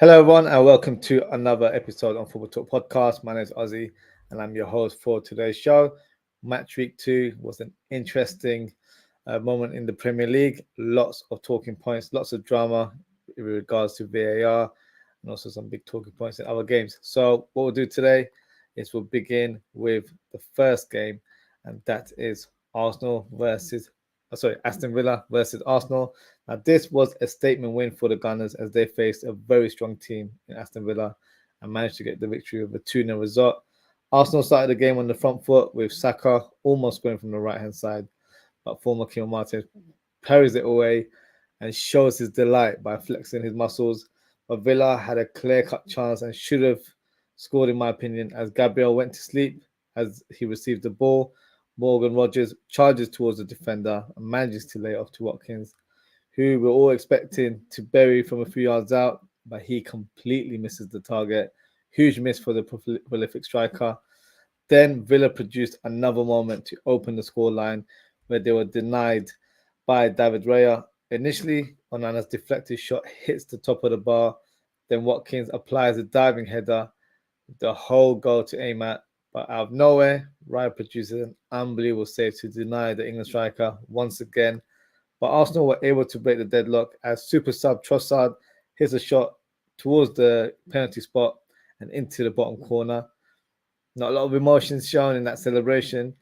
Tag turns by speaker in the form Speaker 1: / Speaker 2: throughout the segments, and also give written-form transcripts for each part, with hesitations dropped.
Speaker 1: Hello, everyone, and welcome to another episode on Football Talk Podcast. My name is Ozzy, and I'm your host for today's show. Match week 2 was an interesting moment in the Premier League. Lots of talking points, lots of drama in regards to VAR, and also some big talking points in other games. So, what we'll do today is we'll begin with the first game, and that is Aston Villa versus Arsenal. Now, this was a statement win for the Gunners as they faced a very strong team in Aston Villa and managed to get the victory with a 2-0 result. Arsenal started the game on the front foot with Saka almost scoring from the right-hand side, but former Keane Martin parries it away and shows his delight by flexing his muscles. But Villa had a clear-cut chance and should have scored, in my opinion, as Gabriel went to sleep as he received the ball. Morgan Rogers charges towards the defender and manages to lay it off to Watkins, who we're all expecting to bury from a few yards out, but he completely misses the target. Huge miss for the prolific striker. Then Villa produced another moment to open the scoreline where they were denied by David Raya. Initially, Onana's deflected shot hits the top of the bar. Then Watkins applies a diving header, the whole goal to aim at. But out of nowhere, Raya produces an unbelievable save to deny the England striker once again. But Arsenal were able to break the deadlock as super sub Trossard hits a shot towards the penalty spot and into the bottom corner. Not a lot of emotions shown in that celebration.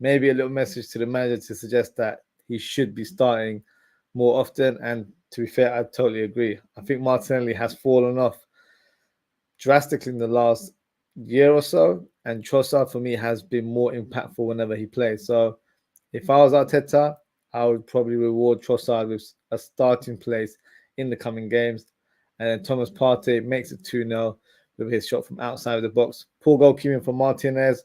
Speaker 1: Maybe a little message to the manager to suggest that he should be starting more often. And to be fair, I totally agree. I think Martinelli has fallen off drastically in the last year or so, and Trossard for me has been more impactful whenever he plays. So if I was Arteta, I would probably reward Trossard with a starting place in the coming games. And then Thomas Partey makes it 2-0 with his shot from outside of the box. Poor goalkeeping from Martinez,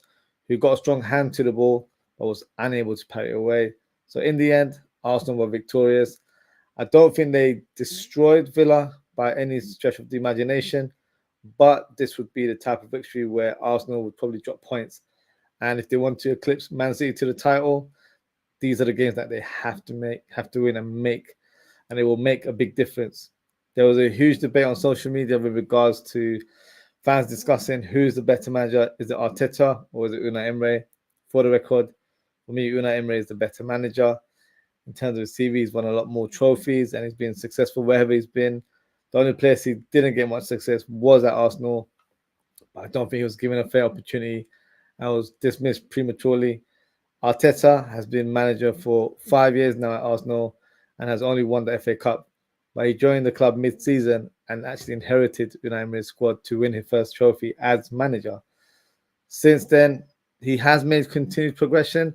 Speaker 1: who got a strong hand to the ball but was unable to parry it away. So in the end, Arsenal were victorious. I don't think they destroyed Villa by any stretch of the imagination, but this would be the type of victory where Arsenal would probably drop points. And if they want to eclipse Man City to the title, these are the games that they have to win and it will make a big difference. There was a huge debate on social media with regards to fans discussing who's the better manager. Is it Arteta or is it Unai Emery? For the record, for me, Unai Emery is the better manager. In terms of his CV, he's won a lot more trophies and he's been successful wherever he's been. The only place he didn't get much success was at Arsenal, but I don't think he was given a fair opportunity and was dismissed prematurely. Arteta has been manager for 5 years now at Arsenal and has only won the FA Cup, but he joined the club mid-season and actually inherited Unai Emery's squad to win his first trophy as manager. Since then, he has made continued progression,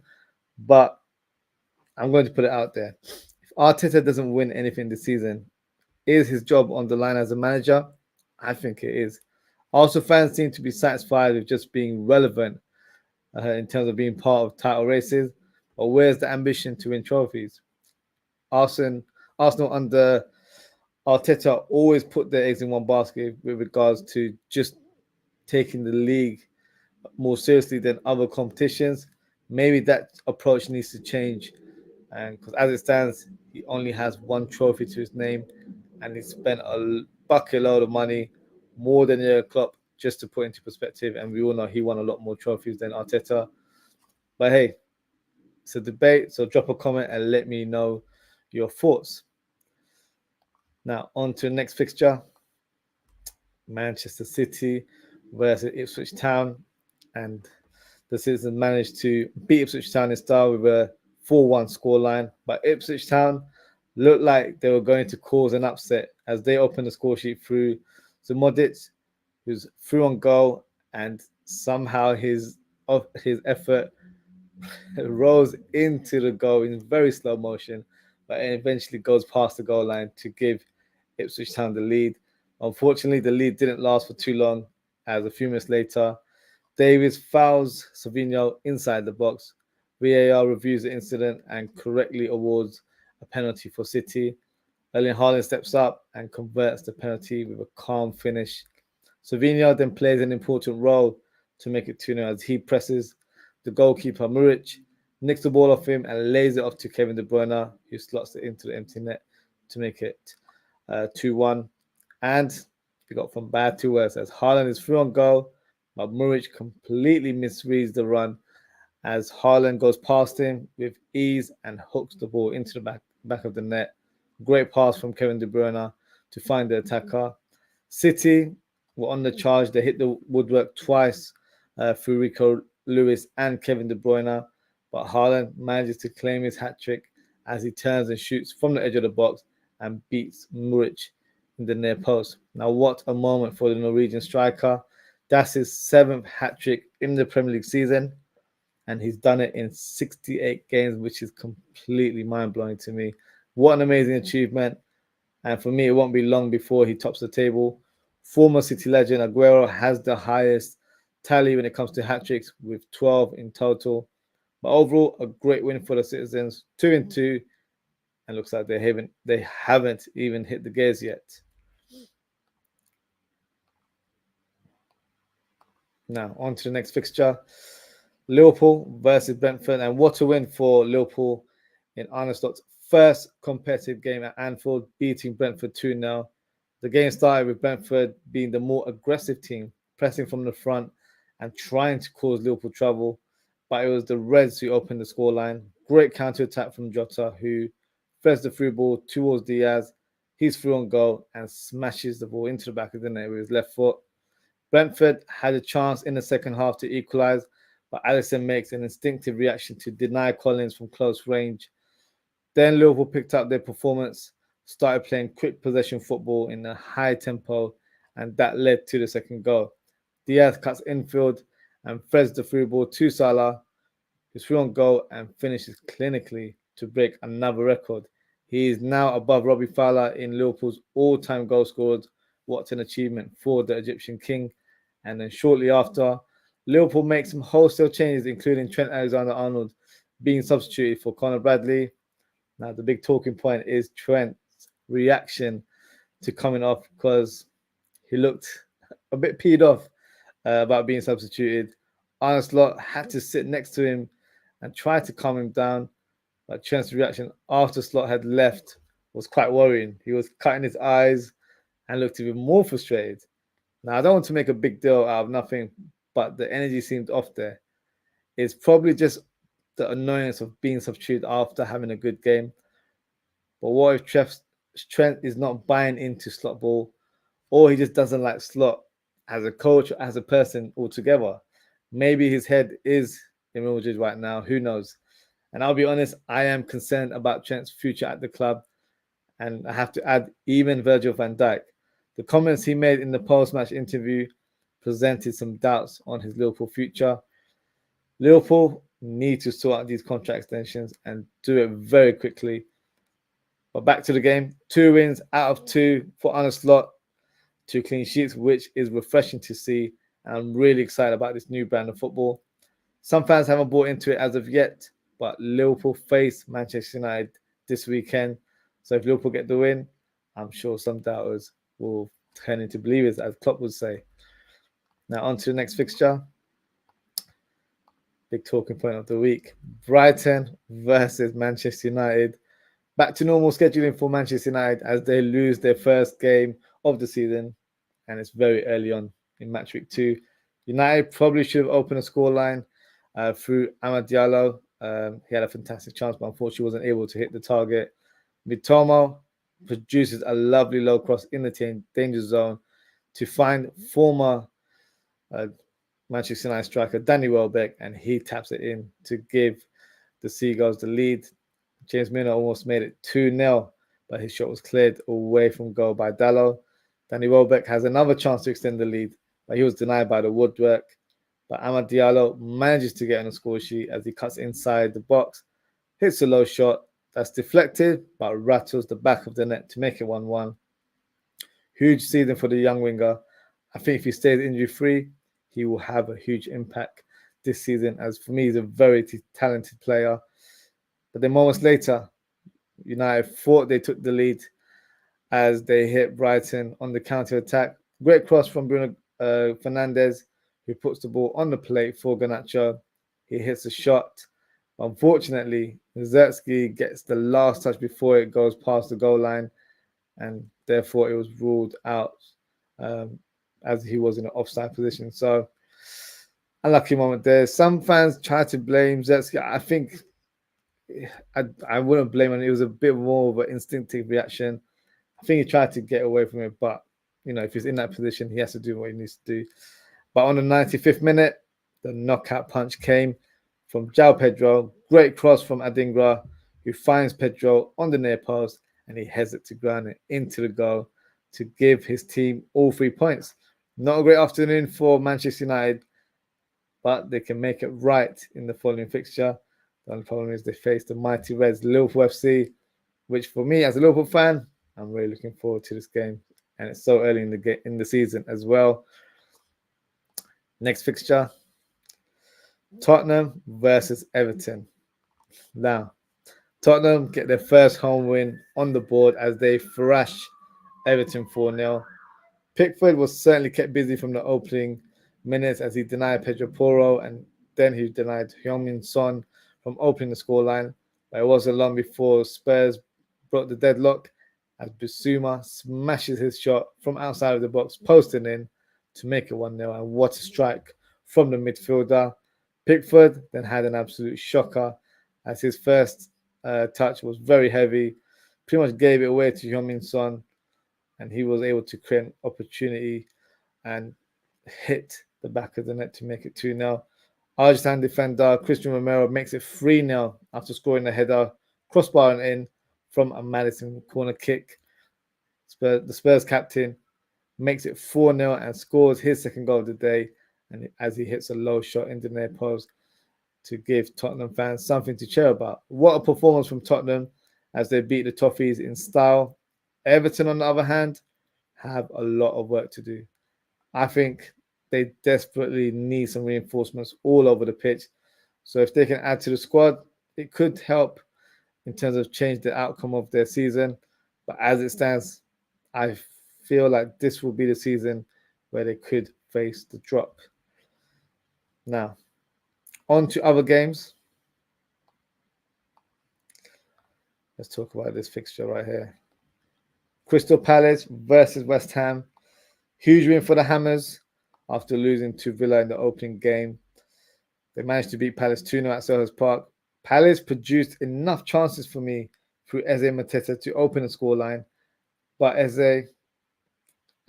Speaker 1: but I'm going to put it out there. If Arteta doesn't win anything this season, is his job on the line as a manager? I think it is. Also, fans seem to be satisfied with just being relevant in terms of being part of title races, but where's the ambition to win trophies? Arsenal under Arteta always put their eggs in one basket with regards to just taking the league more seriously than other competitions. Maybe that approach needs to change, and because as it stands, he only has one trophy to his name, and he spent a bucket load of money, more than Jurgen Klopp, just to put into perspective. And we all know he won a lot more trophies than Arteta. But hey, it's a debate, so drop a comment and let me know your thoughts. Now, on to the next fixture. Manchester City versus Ipswich Town. And the Citizens managed to beat Ipswich Town in style with a 4-1 scoreline. But Ipswich Town looked like they were going to cause an upset as they opened the score sheet through Zmodic, who's through on goal, and somehow his effort rose into the goal in very slow motion, but it eventually goes past the goal line to give Ipswich Town the lead. Unfortunately, the lead didn't last for too long, as a few minutes later, Davies fouls Savinho inside the box. VAR reviews the incident and correctly awards a penalty for City. Erling Haaland steps up and converts the penalty with a calm finish. Savinho then plays an important role to make it 2-0 as he presses the goalkeeper Muric, nicks the ball off him and lays it off to Kevin De Bruyne, who slots it into the empty net to make it 2-1. And We got from bad to worse as Haaland is through on goal, but Muric completely misreads the run as Haaland goes past him with ease and hooks the ball into the back of the net. Great pass from Kevin De Bruyne to find the attacker. City were on the charge. They hit the woodwork twice through Rico Lewis and Kevin De Bruyne, but Haaland manages to claim his hat-trick as he turns and shoots from the edge of the box and beats Muric in the near post. Now, what a moment for the Norwegian striker. That's his 7th hat-trick in the Premier League season, and he's done it in 68 games, which is completely mind-blowing to me. What an amazing achievement. And for me, it won't be long before he tops the table. Former City legend Aguero has the highest tally when it comes to hat-tricks with 12 in total. But overall, a great win for the citizens, 2-2, and looks like they haven't even hit the gears yet. Now, on to the next fixture. Liverpool versus Brentford, and what a win for Liverpool in Arne Slot's first competitive game at Anfield, beating Brentford 2-0. The game started with Brentford being the more aggressive team, pressing from the front and trying to cause Liverpool trouble, but it was the Reds who opened the scoreline. Great counter-attack from Jota, who threads the through ball towards Diaz. He's through on goal and smashes the ball into the back of the net with his left foot. Brentford had a chance in the second half to equalise, but Alisson makes an instinctive reaction to deny Collins from close range. Then Liverpool picked up their performance, started playing quick possession football in a high tempo, and that led to the second goal. Diaz cuts infield and threads the through ball to Salah, who's through on goal and finishes clinically to break another record. He is now above Robbie Fowler in Liverpool's all-time goal scorers. What an achievement for the Egyptian king. And then shortly after, Liverpool makes some wholesale changes, including Trent Alexander-Arnold being substituted for Conor Bradley. Now, the big talking point is Trent's reaction to coming off, because he looked a bit peed off about being substituted. Arne Slot had to sit next to him and try to calm him down, but Trent's reaction after Slot had left was quite worrying. He was cutting his eyes and looked even more frustrated. Now, I don't want to make a big deal out of nothing, but the energy seemed off there. It's probably just the annoyance of being substituted after having a good game. But what if Trent is not buying into Slot ball, or he just doesn't like Slot as a coach or as a person altogether? Maybe his head is in Real Madrid right now. Who knows? And I'll be honest, I am concerned about Trent's future at the club. And I have to add, even Virgil van Dijk. The comments he made in the post-match interview presented some doubts on his Liverpool future. Liverpool need to sort out these contract extensions and do it very quickly. But back to the game. 2 wins out of 2 for Arne Slot, 2 clean sheets, which is refreshing to see. And I'm really excited about this new brand of football. Some fans haven't bought into it as of yet, but Liverpool face Manchester United this weekend. So if Liverpool get the win, I'm sure some doubters will turn into believers, as Klopp would say. Now on to the next fixture. Big talking point of the week. Brighton versus Manchester United. Back to normal scheduling for Manchester United as they lose their first game of the season, and it's very early on in match week 2. United probably should have opened a scoreline through Amad Diallo. He had a fantastic chance, but unfortunately wasn't able to hit the target. Mitoma produces a lovely low cross in the danger zone to find former Manchester United striker Danny Welbeck, and he taps it in to give the Seagulls the lead. James Milner almost made it 2-0, but his shot was cleared away from goal by Dalot. Danny Welbeck has another chance to extend the lead, but he was denied by the woodwork. But Amad Diallo manages to get on the score sheet as he cuts inside the box, hits a low shot that's deflected, but rattles the back of the net to make it 1-1. Huge season for the young winger. I think if he stays injury-free, he will have a huge impact this season, as for me, he's a very talented player. But then moments later, United thought they took the lead as they hit Brighton on the counter-attack. Great cross from Bruno Fernandes, who puts the ball on the plate for Garnacho. He hits a shot. Unfortunately, OZZIE'S gets the last touch before it goes past the goal line, and therefore it was ruled out as he was in an offside position. So unlucky moment there. Some fans try to blame Zetski. I think I wouldn't blame him. It was a bit more of an instinctive reaction. I think he tried to get away from it, but if he's in that position, he has to do what he needs to do. But on the 95th minute, the knockout punch came from Joao Pedro. Great cross from Adingra, who finds Pedro on the near post, and he heads it to ground it into the goal to give his team all 3 points. Not a great afternoon for Manchester United, but they can make it right in the following fixture. The only problem is they face the mighty Reds, Liverpool FC, which for me as a Liverpool fan, I'm really looking forward to this game, and it's so early in the season as well. Next fixture, Tottenham versus Everton. Now, Tottenham get their first home win on the board as they thrash Everton 4-0. Pickford was certainly kept busy from the opening minutes as he denied Pedro Porro, and then he denied Heung-min Son from opening the scoreline. But it wasn't long before Spurs broke the deadlock as Bissouma smashes his shot from outside of the box, posting in to make it 1-0. And what a strike from the midfielder. Pickford then had an absolute shocker as his first touch was very heavy, pretty much gave it away to Heung-min Son, and he was able to create an opportunity and hit the back of the net to make it 2-0. Argentine defender Christian Romero makes it 3-0 after scoring a header, crossbar and in from a Maddison corner kick. The Spurs captain makes it 4-0 and scores his second goal of the day, and as he hits a low shot in the near post to give Tottenham fans something to cheer about. What a performance from Tottenham as they beat the Toffees in style. Everton, on the other hand, have a lot of work to do. I think they desperately need some reinforcements all over the pitch. So if they can add to the squad, it could help in terms of change the outcome of their season. But as it stands, I feel like this will be the season where they could face the drop. Now, on to other games. Let's talk about this fixture right here. Crystal Palace versus West Ham. Huge win for the Hammers after losing to Villa in the opening game. They managed to beat Palace 2-0 at Selhurst Park. Palace produced enough chances for me through Eze Mateta to open the scoreline, but Eze,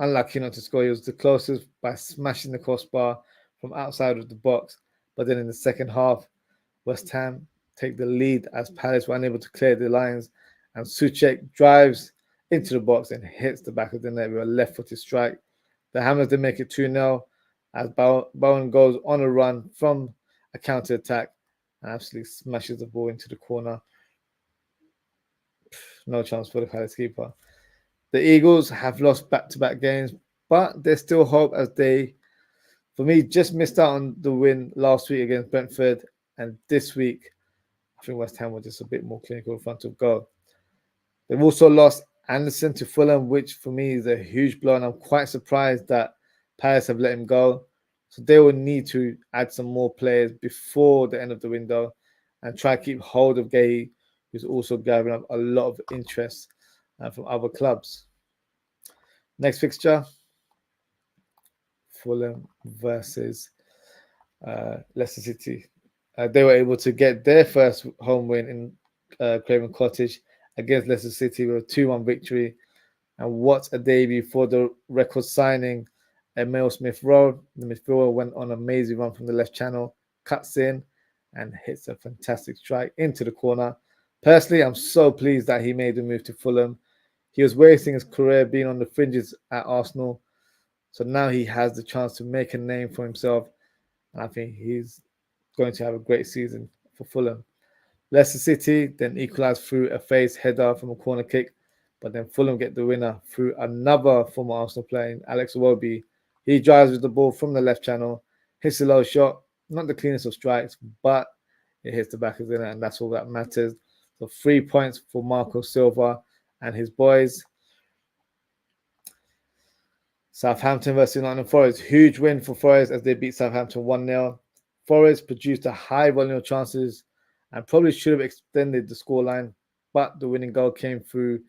Speaker 1: unlucky not to score. He was the closest by smashing the crossbar from outside of the box. But then in the second half, West Ham take the lead as Palace were unable to clear the lines, and Souček drives into the box and hits the back of the net with a left-footed strike. The Hammers then make it 2-0 as Bowen goes on a run from a counter-attack and absolutely smashes the ball into the corner. No chance for the Palace keeper. The Eagles have lost back-to-back games, but there's still hope as they, for me, just missed out on the win last week against Brentford, and this week, I think West Ham were just a bit more clinical in front of goal. They've also lost Anderson to Fulham, which for me is a huge blow, and I'm quite surprised that Palace have let him go. So they will need to add some more players before the end of the window and try to keep hold of Gay, who's also gathering up a lot of interest from other clubs. Next fixture, Fulham versus Leicester City. They were able to get their first home win in Craven Cottage against Leicester City with a 2-1 victory. And what a debut for the record signing Emile Smith-Rowe. The midfielder went on an amazing run from the left channel, cuts in and hits a fantastic strike into the corner. Personally, I'm so pleased that he made the move to Fulham. He was wasting his career being on the fringes at Arsenal. So now he has the chance to make a name for himself. And I think he's going to have a great season for Fulham. Leicester City then equalised through a phased header from a corner kick. But then Fulham get the winner through another former Arsenal player, Alex Iwobi. He drives with the ball from the left channel, hits a low shot, not the cleanest of strikes, but it hits the back of the net, and that's all that matters. So 3 points for Marco Silva and his boys. Southampton versus Nottingham Forest. Huge win for Forest as they beat Southampton 1-0. Forest produced a high volume of chances and probably should have extended the scoreline, but the winning goal came through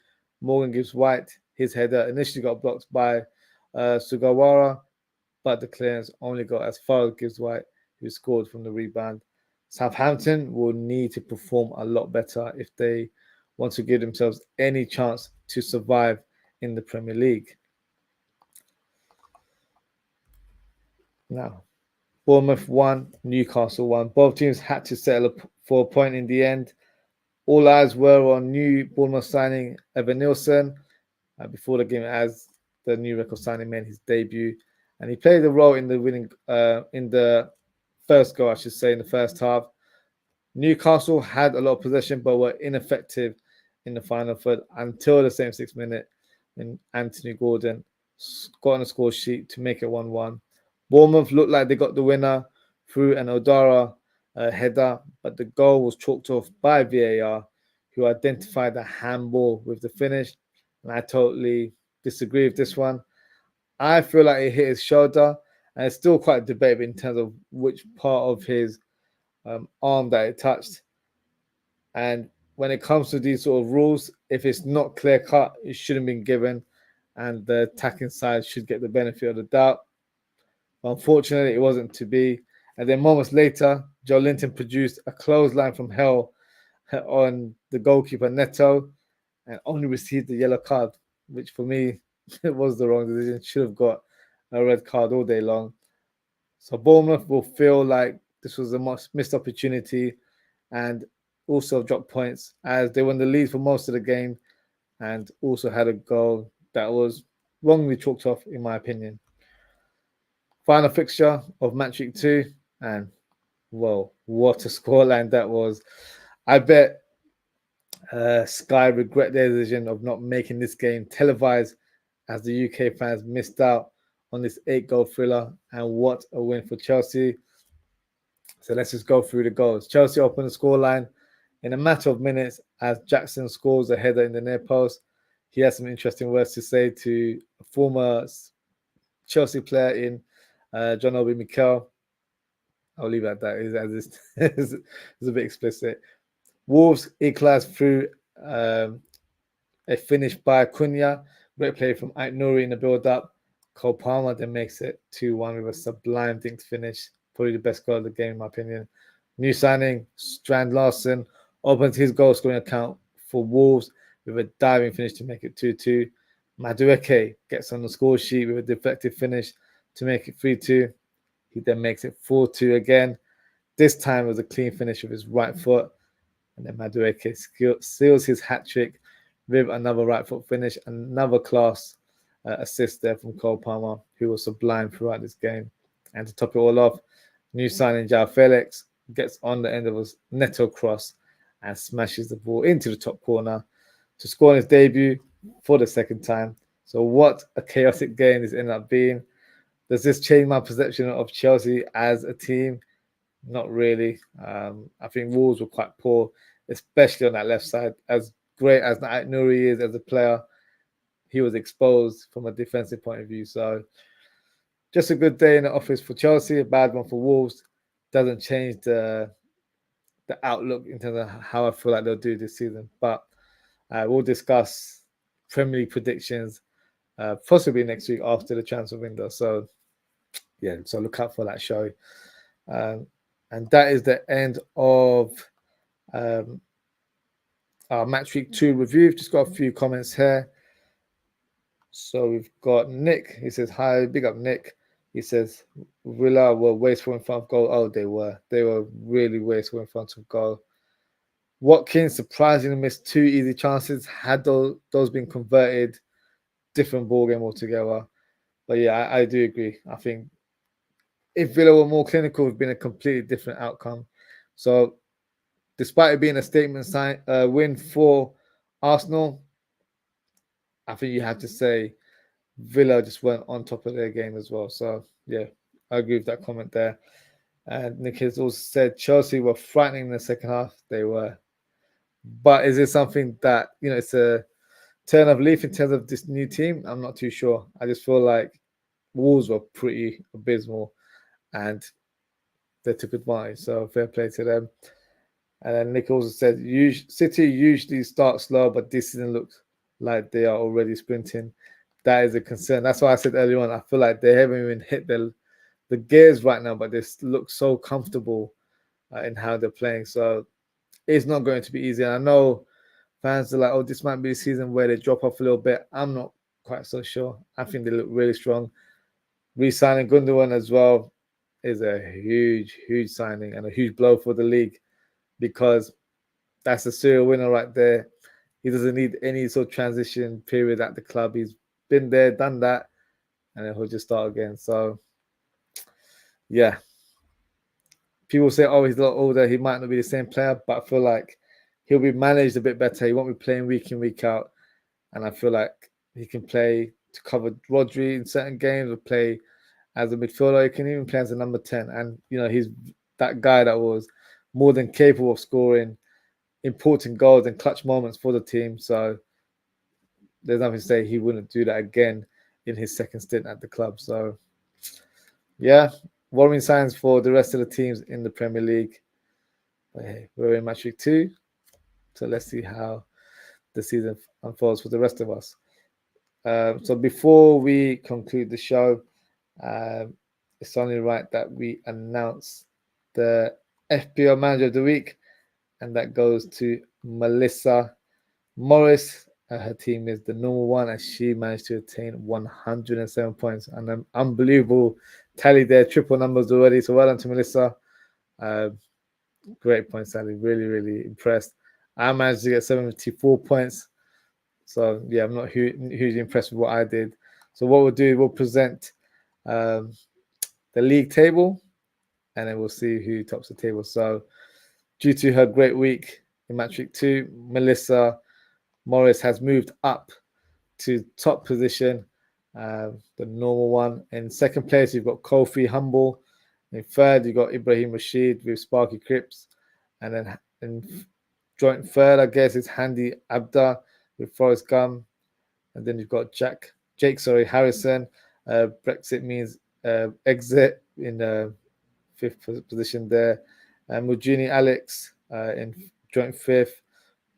Speaker 1: Morgan Gibbs White. His header initially got blocked by Sugawara, but the clearance only got as far as Gibbs White, who scored from the rebound. Southampton will need to perform a lot better if they want to give themselves any chance to survive in the Premier League. Now, Bournemouth won, Newcastle won. Both teams had to settle for a point in the end. All eyes were on new Bournemouth signing Evan Nielsen before the game, as the new record signing made his debut, and he played a role in the winning in the first goal, I should say, in the first half. Newcastle had a lot of possession but were ineffective in the final third until the 76th minute when Anthony Gordon got on the score sheet to make it 1-1. Bournemouth looked like they got the winner through an Odara header, but the goal was chalked off by VAR, who identified a handball with the finish, and I totally disagree with this one. I feel like it hit his shoulder, and it's still quite debatable in terms of which part of his arm that it touched. And when it comes to these sort of rules, if it's not clear cut, it shouldn't be given, and the attacking side should get the benefit of the doubt. But unfortunately, it wasn't to be. And then moments later, Joe Linton produced a clothesline from hell on the goalkeeper Neto, and only received the yellow card, which for me it was the wrong decision. Should have got a red card all day long. So Bournemouth will feel like this was a missed opportunity, and also dropped points as they won the lead for most of the game, and also had a goal that was wrongly chalked off, in my opinion. Final fixture of match week 2, and whoa, what a scoreline that was. I bet Sky regret their decision of not making this game televised, as the UK fans missed out on this 8-goal thriller, and what a win for Chelsea. So let's just go through the goals. Chelsea opened the scoreline in a matter of minutes as Jackson scores a header in the near post. He has some interesting words to say to a former Chelsea player in John Obi Mikel. I'll leave it at that. It's a bit explicit. Wolves equalised through a finish by Cunha. Great play from Ait Nouri in the build-up. Cole Palmer then makes it 2-1 with a sublime dinked finish. Probably the best goal of the game, in my opinion. New signing, Strand Larsen, opens his goal scoring account for Wolves with a diving finish to make it 2-2. Madueke gets on the score sheet with a deflective finish to make it 3-2. He then makes it 4-2 again. This time it was a clean finish with his right foot. And then Madueke seals his hat-trick with another right foot finish, another class assist there from Cole Palmer, who was sublime throughout this game. And to top it all off, new signing Joao Felix gets on the end of a Neto cross and smashes the ball into the top corner to score on his debut for the second time. So what a chaotic game this ended up being. Does this change my perception of Chelsea as a team? Not really. I think Wolves were quite poor, especially on that left side. As great as Ait Nouri is as a player, he was exposed from a defensive point of view. So just a good day in the office for Chelsea, a bad one for Wolves. Doesn't change the outlook in terms of how I feel like they'll do this season. But we'll discuss Premier League predictions possibly next week after the transfer window. So yeah, so look out for that show. And that is the end of our match week 2 review. We've just got a few comments here. So we've got Nick. He says, hi, big up Nick. He says, Villa were wasteful in front of goal. Oh, they were. They were really wasteful in front of goal. Watkins surprisingly missed 2 easy chances. Had those been converted, different ballgame altogether. But yeah, I do agree. I think if Villa were more clinical, it would have been a completely different outcome. So despite it being a statement win for Arsenal, I think you have to say Villa just weren't on top of their game as well. So yeah, I agree with that comment there. And Nick has also said Chelsea were frightening in the second half. They were. But is it something that, it's a turn of leaf in terms of this new team? I'm not too sure. I just feel like Wolves were pretty abysmal and they took advantage. So fair play to them. And then Nick also said City usually start slow, but this season looks like they are already sprinting. that is a concern. That's why I said earlier on, I feel like they haven't even hit the gears right now, but they look so comfortable in how they're playing. So it's not going to be easy. And I know fans are like, oh, this might be a season where they drop off a little bit. I'm not quite so sure. I think they look really strong. Re-signing Gundogan as well is a huge, huge signing and a huge blow for the league, because that's a serial winner right there. He doesn't need any sort of transition period at the club. He's been there, done that, and then he'll just start again. So, yeah. People say, oh, he's a lot older. He might not be the same player, but I feel like he'll be managed a bit better. He won't be playing week in, week out. And I feel like he can play to cover Rodri in certain games, or play as a midfielder. He can even play as a number 10. And, he's that guy that was more than capable of scoring important goals and clutch moments for the team. So there's nothing to say he wouldn't do that again in his second stint at the club. So, yeah, worrying signs for the rest of the teams in the Premier League. But hey, we're in match week 2. So let's see how the season unfolds for the rest of us. So before we conclude the show, it's only right that we announce the FPL Manager of the Week, and that goes to Melissa Morris. Her team is the normal one, and she managed to attain 107 points. And an unbelievable tally there, triple numbers already. So well done to Melissa. Great points tally. Really, really impressed. I managed to get 74 points. So, yeah, I'm not hugely impressed with what I did. So what we'll do, we'll present the league table, and then we'll see who tops the table. So due to her great week in match week 2, Melissa Morris has moved up to top position, the normal one. In second place, you've got Kofi Humble. In third, you've got Ibrahim Rashid with Sparky Cripps. And then in joint third, I guess, is Handy Abda with Forrest Gum. And then you've got Jake Harrison. Brexit means exit in fifth position there. Mujini Alex in joint fifth.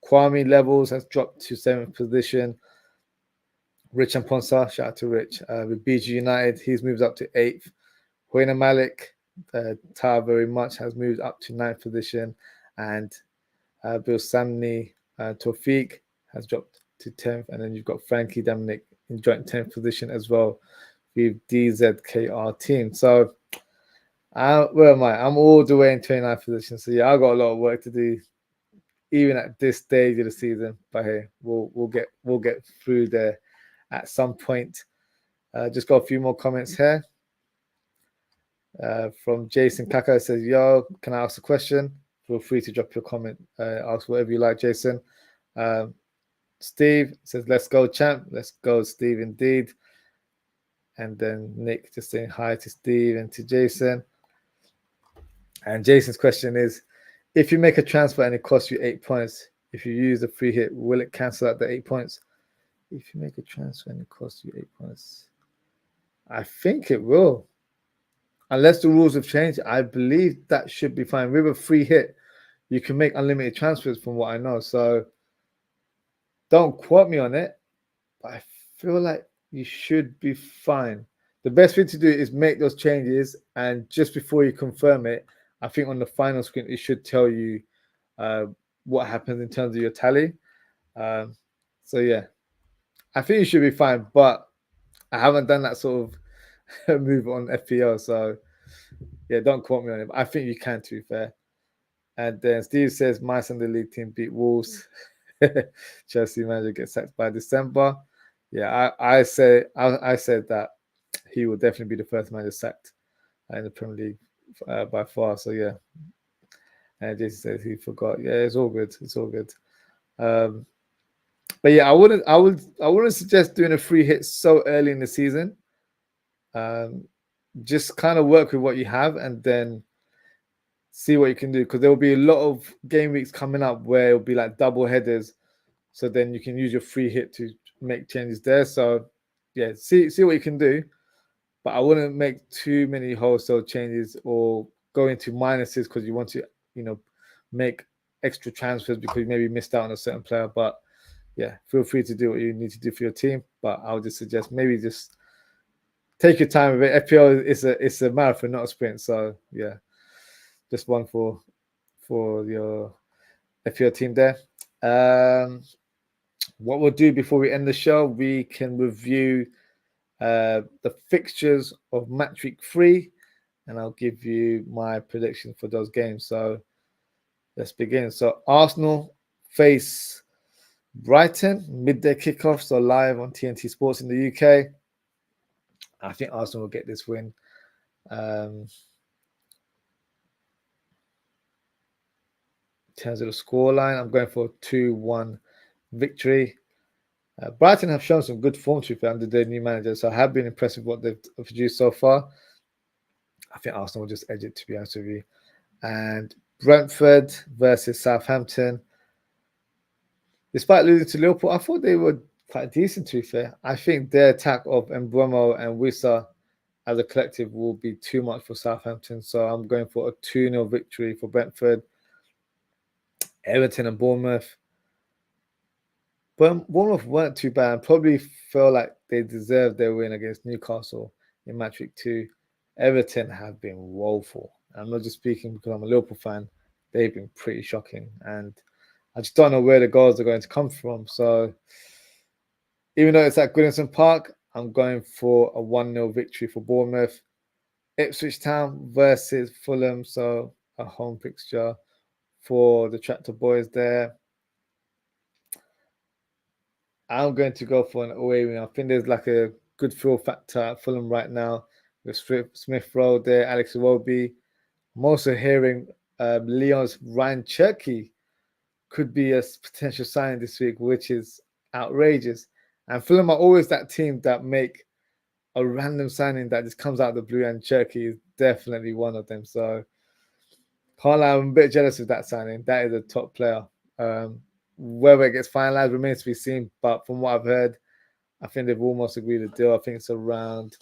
Speaker 1: Kwame Levels has dropped to 7th position. Rich and Ponsa, shout out to Rich. With BG United, he's moved up to 8th. Huena Malik, Tar very much, has moved up to 9th position. And Bill Samni Tawfiq has dropped to 10th. And then you've got Frankie Dominic in joint 10th position as well with DZKR team. So, where am I? I'm all the way in 29th position. So, yeah, I've got a lot of work to do, even at this stage of the season. But hey, we'll get through there at some point. Just got a few more comments here. From Jason Kaka, says, yo, can I ask a question? Feel free to drop your comment. Ask whatever you like, Jason. Steve says, let's go, champ. Let's go, Steve, indeed. And then Nick just saying hi to Steve and to Jason. And Jason's question is, if you make a transfer and it costs you 8 points, if you use a free hit, will it cancel out the 8 points? If you make a transfer and it costs you 8 points, I think it will. Unless the rules have changed, I believe that should be fine. With a free hit, you can make unlimited transfers from what I know. So don't quote me on it, but I feel like you should be fine. The best thing to do is make those changes, and just before you confirm it, I think on the final screen, it should tell you what happens in terms of your tally. So, yeah, I think you should be fine, but I haven't done that sort of move on FPL. So, yeah, don't quote me on it. But I think you can, to be fair. And then Steve says, my Sunday league team beat Wolves. Chelsea manager gets sacked by December. Yeah, I said that he will definitely be the first manager sacked in the Premier League by far. So, yeah. And Jason says he forgot. Yeah, it's all good. It's all good. But yeah, I wouldn't suggest doing a free hit so early in the season. Just kind of work with what you have and then see what you can do, because there will be a lot of game weeks coming up where it'll be like double headers. So then you can use your free hit to make changes there. So yeah, see what you can do. But I wouldn't make too many wholesale changes or go into minuses because you want to, make extra transfers because you maybe missed out on a certain player. But yeah, feel free to do what you need to do for your team. But I would just suggest maybe just take your time with it. FPL it's a marathon, not a sprint. So yeah, just one for your FPL team there. What we'll do before we end the show, we can review the fixtures of match week 3, and I'll give you my prediction for those games. So let's begin. So Arsenal face Brighton, midday kickoff, so live on TNT Sports in the UK. I think Arsenal will get this win. In terms of the scoreline, I'm going for a 2-1 victory. Brighton have shown some good form to be under their new manager, so I have been impressed with what they've produced so far. I think Arsenal will just edge it, to be honest with you. And Brentford versus Southampton. Despite losing to Liverpool, I thought they were quite decent, to be fair. I think their attack of MW2 and Wissa as a collective will be too much for Southampton. So I'm going for a 2-0 victory for Brentford. Everton and Bournemouth. But Bournemouth weren't too bad. I probably felt like they deserved their win against Newcastle in match week 2. Everton have been woeful. I'm not just speaking because I'm a Liverpool fan. They've been pretty shocking. And I just don't know where the goals are going to come from. So even though it's at Goodison Park, I'm going for a 1-0 victory for Bournemouth. Ipswich Town versus Fulham. So a home fixture for the Tractor Boys there. I'm going to go for an away win. I think there's like a good feel factor at Fulham right now with Smith Rowe there, Alex Iwobi. I'm also hearing Leon's Ryan Cherky could be a potential signing this week, which is outrageous. And Fulham are always that team that make a random signing that just comes out of the blue, and Cherky is definitely one of them. So can't lie, I'm a bit jealous of that signing. That is a top player. Whether it gets finalized remains to be seen. But from what I've heard, I think they've almost agreed a deal. I think it's around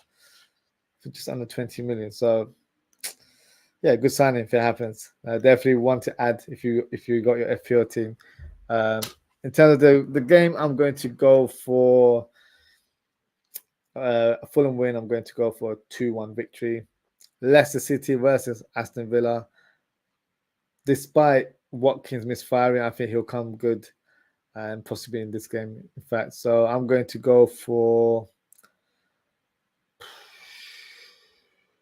Speaker 1: just under 20 million. So yeah, good signing if it happens. Definitely one to add if you got your FPL team. In terms of the game, I'm going to go for a Fulham win. I'm going to go for a 2-1 victory. Leicester City versus Aston Villa. Despite Watkins misfiring, I think he'll come good and possibly in this game, in fact. So I'm going to go for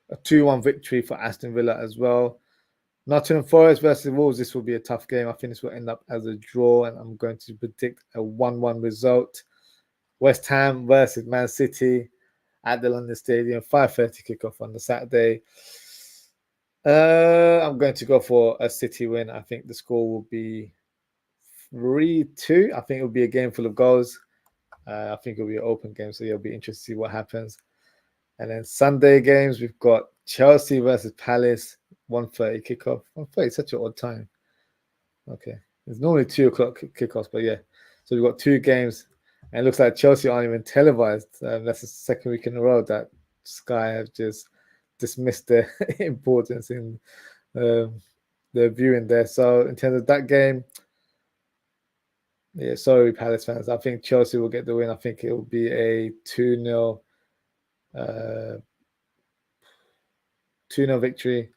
Speaker 1: a 2-1 victory for Aston Villa as well. Nottingham Forest versus Wolves. This will be a tough game. I think this will end up as a draw, and I'm going to predict a 1-1 result. West Ham versus Man City at the London Stadium, 5:30 kickoff on the Saturday. I'm going to go for a City win. I think the score will be 3-2. I think it will be a game full of goals. I think it'll be an open game, so it'll be interesting to see what happens. And then Sunday games, we've got Chelsea versus Palace, 1:30 kickoff. 1:30 is such an odd time. Okay. It's normally 2 o'clock kickoffs, but yeah. So we've got 2 games, and it looks like Chelsea aren't even televised. That's the second week in a row that Sky have just dismissed their importance in the viewing there. So in terms of that game, yeah, sorry, Palace fans. I think Chelsea will get the win. I think it will be a 2-0 2-0 victory.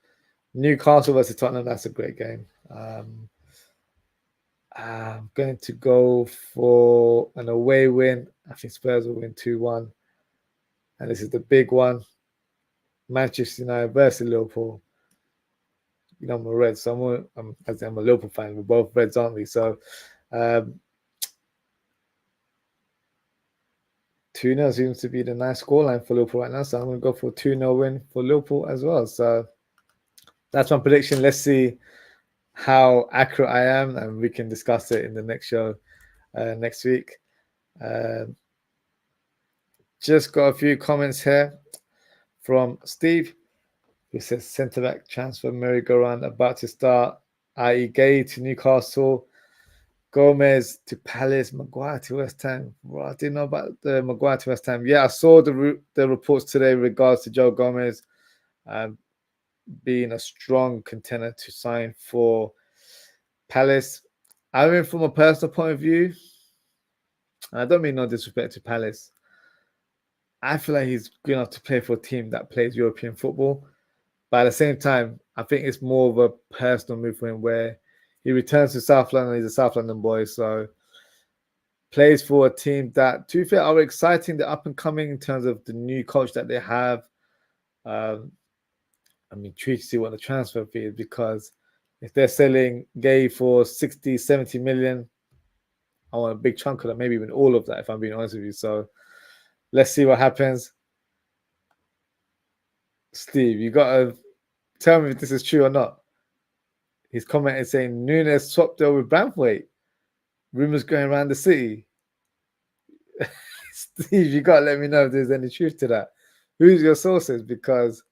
Speaker 1: Newcastle versus Tottenham, that's a great game. I'm going to go for an away win. I think Spurs will win 2-1. And this is the big one. Manchester United versus Liverpool. You know, I'm a Red, so I'm a Liverpool fan. We're both Reds, aren't we? So 2-0 seems to be the nice scoreline for Liverpool right now. So I'm going to go for a 2-0 win for Liverpool as well. So that's my prediction. Let's see how accurate I am, and we can discuss it in the next show next week. Just got a few comments here from Steve, who says centre-back transfer merry-go-round about to start, i.e. Gay to Newcastle, Gomez to Palace, Maguire to West Ham. Well, I didn't know about the Maguire to West Ham. Yeah, I saw the reports today in regards to Joe Gomez being a strong contender to sign for Palace. I mean, from a personal point of view, And I don't mean no disrespect to Palace. I feel like he's good enough to play for a team that plays European football. But at the same time, I think it's more of a personal move for him where he returns to South London. He's a South London boy, so plays for a team that, to be fair, are exciting. They're up and coming in terms of the new coach that they have. I'm intrigued to see what the transfer fee is, because if they're selling Gay for 60, 70 million, I want a big chunk of that, maybe even all of that, if I'm being honest with you. So let's see what happens. Steve, you got to tell me if this is true or not. He's commented saying Nunes swapped deal with Brentford. Rumors going around the city. Steve, you got to let me know if there's any truth to that. Who's your sources? Because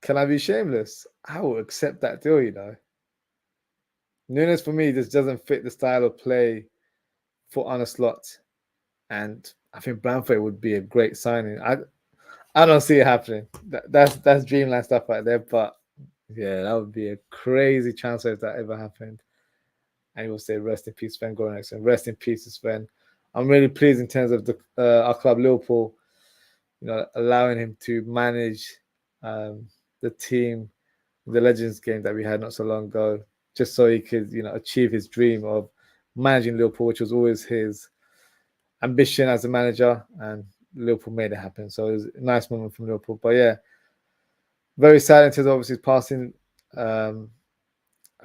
Speaker 1: can I be shameless? I will accept that deal, you know. Nunes, for me, just doesn't fit the style of play for Arne Slot. And I think Brentford would be a great signing. I don't see it happening. That's dreamland stuff right there. But yeah, that would be a crazy transfer if that ever happened. And he will say, rest in peace, Sven Goran Eriksson. Rest in peace, Sven. I'm really pleased in terms of our club, Liverpool, you know, allowing him to manage the team, the Legends game that we had not so long ago, just so he could, you know, achieve his dream of managing Liverpool, which was always his ambition as a manager, and Liverpool made it happen. So it was a nice moment from Liverpool. But yeah, very sad in terms of obviously his passing. I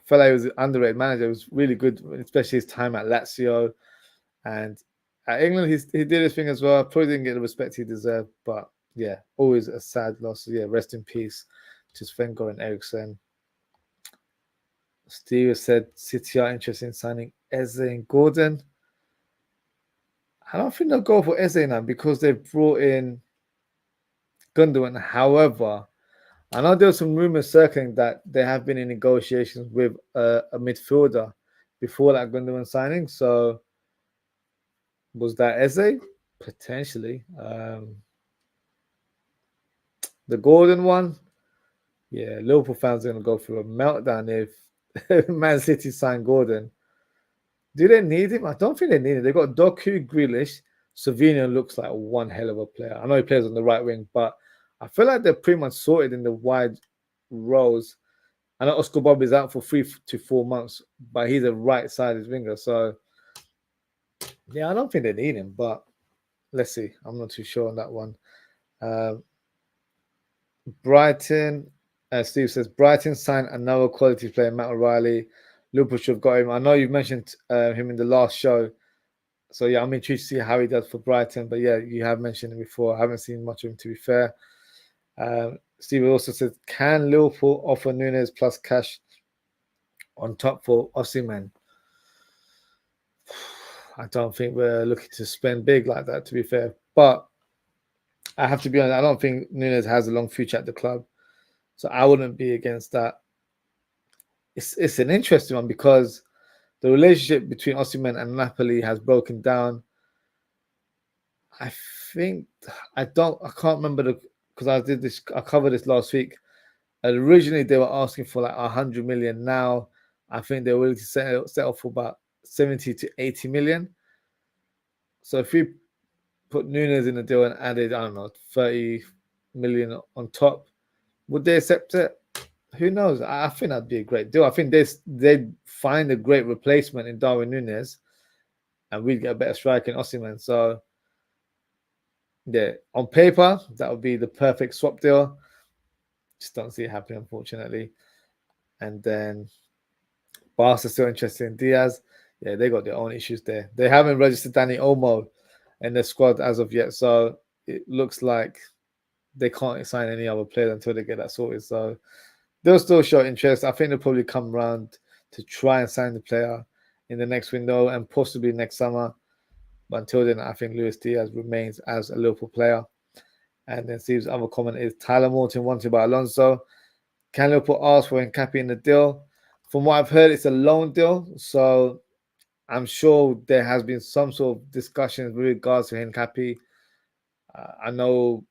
Speaker 1: felt like he was an underrated manager. He was really good, especially his time at Lazio. And at England, he did his thing as well. Probably didn't get the respect he deserved. But yeah, always a sad loss. So yeah, rest in peace to Sven Goran Eriksson. Steve said City are interested in signing Eze and Gordon. I don't think they'll go for Eze now because they've brought in Gundogan. However, I know there were some rumors circling that they have been in negotiations with a midfielder before that Gundogan signing. So was that Eze? Potentially. The Gordon one, yeah, Liverpool fans are going to go through a meltdown if Man City sign Gordon. Do they need him? I don't think they need him. They've got Doku, Grealish. Savinho looks like one hell of a player. I know he plays on the right wing, but I feel like they're pretty much sorted in the wide roles. I know Oscar Bob is out for 3 to 4 months, but he's a right-sided winger. So, yeah, I don't think they need him, but let's see. I'm not too sure on that one. Brighton, Steve says, Brighton signed another quality player, Matt O'Reilly. Liverpool should have got him. I know you mentioned him in the last show. So, yeah, I'm intrigued to see how he does for Brighton. But, yeah, you have mentioned him before. I haven't seen much of him, to be fair. Steve also said, can Liverpool offer Nunes plus cash on top for Osimhen? I don't think we're looking to spend big like that, to be fair. But I have to be honest, I don't think Nunes has a long future at the club. So I wouldn't be against that. It's an interesting one because the relationship between Osimhen and Napoli has broken down. I think I can't remember because I covered this last week. Originally they were asking for like 100 million. Now I think they're willing to settle for about 70 to 80 million. So if we put Nunes in the deal and added, I don't know, 30 million on top, would they accept it? Who knows? I think that'd be a great deal. I think they'd find a great replacement in Darwin Nunes, and we'd get a better striker in Osimhen. So, yeah, on paper, that would be the perfect swap deal. Just don't see it happening, unfortunately. And then Barca still interested in Diaz. Yeah, they got their own issues there. They haven't registered Danny Olmo in the squad as of yet. So it looks like they can't sign any other player until they get that sorted. So they'll still show interest. I think they'll probably come around to try and sign the player in the next window and possibly next summer. But until then, I think Luis Diaz remains as a Liverpool player. And then Steve's other comment is Tyler Morton wanted by Alonso. Can Liverpool ask for Nkappi in the deal? From what I've heard, it's a loan deal. So I'm sure there has been some sort of discussions with regards to Nkappi. I know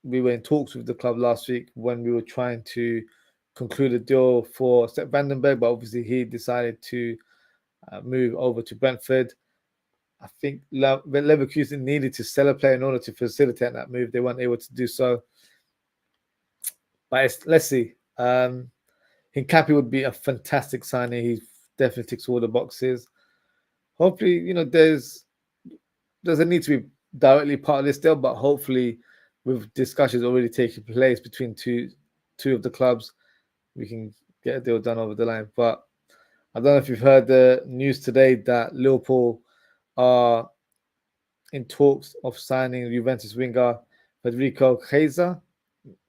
Speaker 1: we were in talks with the club last week when we were trying to conclude a deal for Sepp Vandenberg, but obviously he decided to move over to Brentford. I think Leverkusen needed to sell a player in order to facilitate that move. They weren't able to do so. But let's see. Hincapi would be a fantastic signing. He definitely ticks all the boxes. Hopefully, there's a need to be directly part of this deal, but hopefully, with discussions already taking place between two of the clubs, we can get a deal done over the line. But I don't know if you've heard the news today that Liverpool are in talks of signing Juventus winger Federico Chiesa.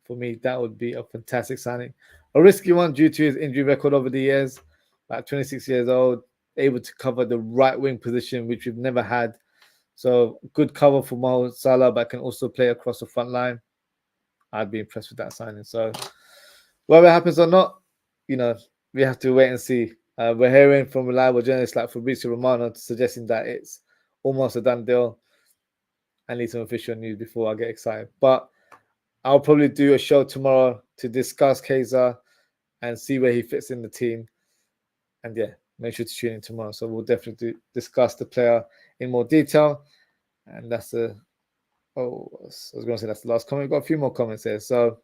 Speaker 1: For me, that would be a fantastic signing. A risky one due to his injury record over the years. At 26 years old, able to cover the right wing position, which we've never had. So good cover for Mo Salah, but can also play across the front line. I'd be impressed with that signing. So whether it happens or not, we have to wait and see. We're hearing from reliable journalists like Fabrizio Romano suggesting that it's almost a done deal. I need some official news before I get excited. But I'll probably do a show tomorrow to discuss Chiesa and see where he fits in the team. And yeah, make sure to tune in tomorrow. So we'll definitely discuss the player in more detail. And that's I was going to say that's the last comment. We've got a few more comments here. So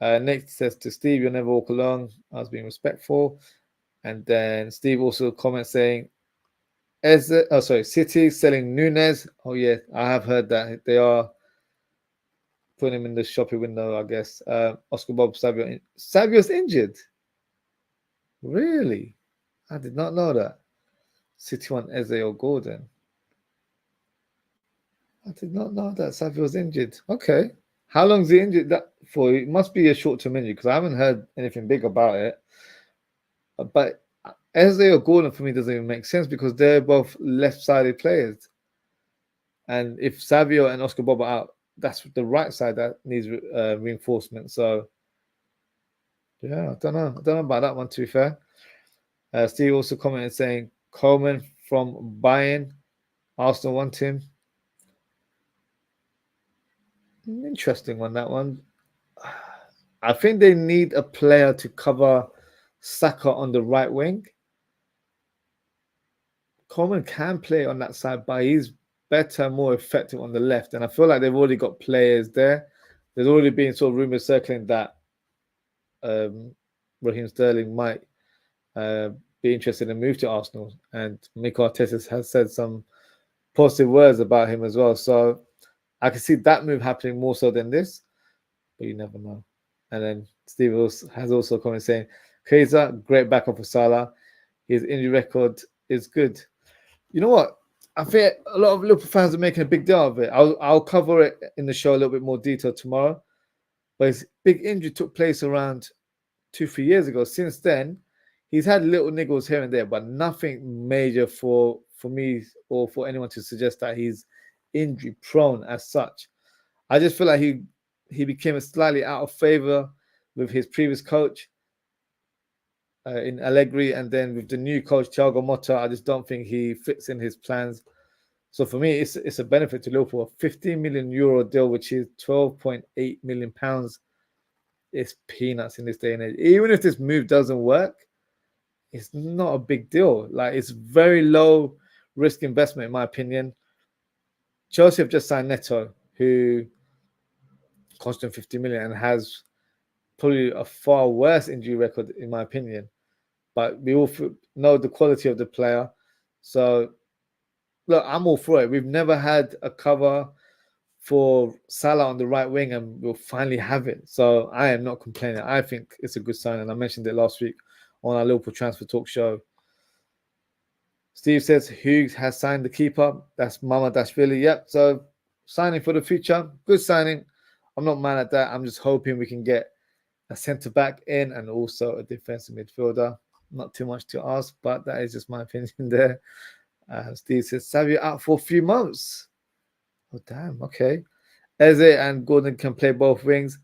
Speaker 1: Nick says to Steve, you'll never walk alone. I was being respectful. And then Steve also comments saying, City selling Nunes. Oh yeah, I have heard that they are putting him in the shopping window, I guess. Oscar Bob Savio. Savio's injured. Really? I did not know that. City want Eze or Gordon. I did not know that Savio's injured. Okay. How long is he injured that for? It must be a short-term injury because I haven't heard anything big about it. But Eze or Gordon for me doesn't even make sense because they're both left-sided players. And if Savio and Oscar Bob are out, that's the right side that needs reinforcement. So, yeah, I don't know. I don't know about that one, to be fair. Steve also commented saying, Coleman from Bayern, Arsenal want him. Interesting one, that one. I think they need a player to cover Saka on the right wing. Coleman can play on that side, but he's better, more effective on the left. And I feel like they've already got players there. There's already been sort of rumors circling that Raheem Sterling might be interested in move to Arsenal. And Mikel Arteta has said some positive words about him as well. So I can see that move happening more so than this, but you never know. And then Steve has also commented saying, Chiesa, great backup for Salah. His injury record is good. You know what? I think a lot of Liverpool fans are making a big deal of it. I'll cover it in the show a little bit more detail tomorrow. But his big injury took place around 2-3 years ago. Since then, he's had little niggles here and there, but nothing major for me or for anyone to suggest that he's injury prone as such. I just feel like he became slightly out of favor with his previous coach in Allegri, and then with the new coach Thiago Motta, I just don't think he fits in his plans. So for me, it's a benefit to Liverpool. A 15 million euro deal, which is 12.8 million pounds, is peanuts in this day and age. Even if this move doesn't work, it's not a big deal. Like, it's very low risk investment, in my opinion. Chelsea have just signed Neto, who cost them 50 million and has probably a far worse injury record, in my opinion. But we all know the quality of the player. So, look, I'm all for it. We've never had a cover for Salah on the right wing, and we'll finally have it. So I am not complaining. I think it's a good sign, and I mentioned it last week on our Liverpool Transfer Talk show. Steve says Hughes has signed the keeper. That's Mamardashvili. Yep. So signing for the future. Good signing. I'm not mad at that. I'm just hoping we can get a centre-back in and also a defensive midfielder. Not too much to ask, but that is just my opinion there. Steve says, Savio out for a few months. Oh, damn. Okay. Eze and Gordon can play both wings.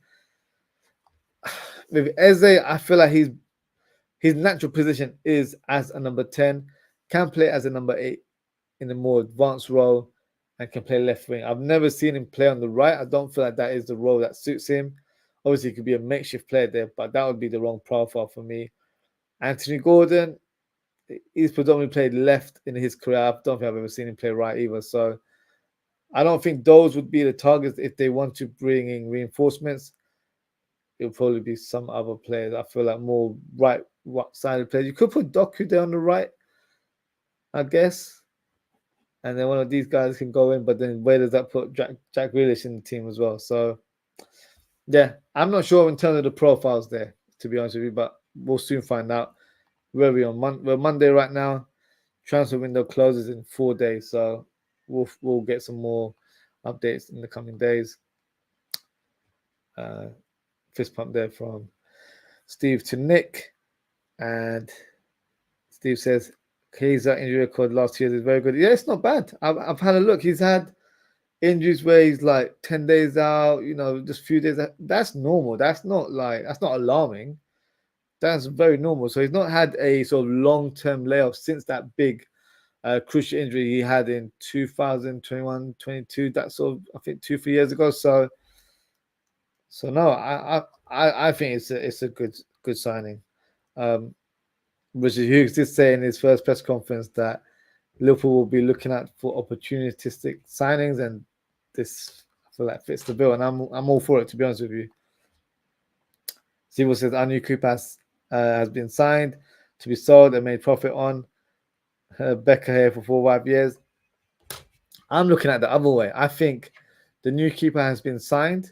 Speaker 1: With Eze, I feel like his natural position is as a number 10. Can play as a number 8 in a more advanced role and can play left wing. I've never seen him play on the right. I don't feel like that is the role that suits him. Obviously, he could be a makeshift player there, but that would be the wrong profile for me. Anthony Gordon, he's predominantly played left in his career. I don't think I've ever seen him play right either. So I don't think those would be the targets if they want to bring in reinforcements. It'll probably be some other players. I feel like more right-sided players. You could put Doku there on the right, I guess, and then one of these guys can go in. But then where does that put Jack Grealish in the team as well? So yeah, I'm not sure in terms of the profiles there, to be honest with you. But we'll soon find out. Where are we on? We're Monday right now. Transfer window closes in 4 days, so we'll get some more updates in the coming days. Fist pump there from Steve to Nick, and Steve says his injury record last year is very good. Yeah, it's not bad. I've had a look. He's had injuries where he's like 10 days out, just a few days. That's normal. That's not alarming. That's very normal. So he's not had a sort of long-term layoff since that big crucial injury he had in 2021-22. That's sort of, I think, 2-3 years ago. So no, I think it's a good signing. Richard Hughes did say in his first press conference that Liverpool will be looking at for opportunistic signings, and this, I feel like, fits the bill, and I'm all for it, to be honest with you. Steve says our new Cooper has been signed to be sold and made profit on. Becker here for 4 or 5 years. I'm looking at the other way. I think the new keeper has been signed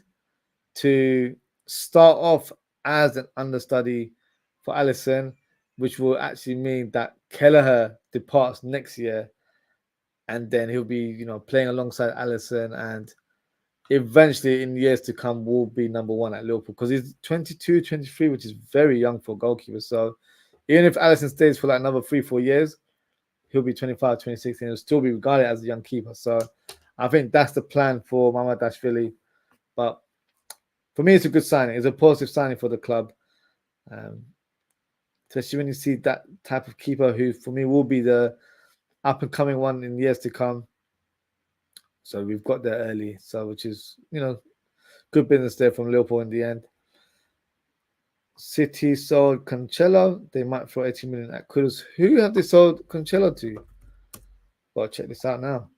Speaker 1: to start off as an understudy for Alisson, which will actually mean that Kelleher departs next year, and then he'll be, playing alongside Alisson, and eventually in years to come will be number one at Liverpool, because he's 22, 23, which is very young for a goalkeeper. So even if Alisson stays for like another 3-4 years, he'll be 25, 26, and he'll still be regarded as a young keeper. So I think that's the plan for Mamadashvili. But for me, it's a good signing. It's a positive signing for the club. Especially when you see that type of keeper who, for me, will be the up-and-coming one in years to come. So we've got there early, so which is, good business there from Liverpool in the end. City sold Cancelo. They might throw 80 million at Kudus. Who have they sold Cancelo to? Well, check this out now.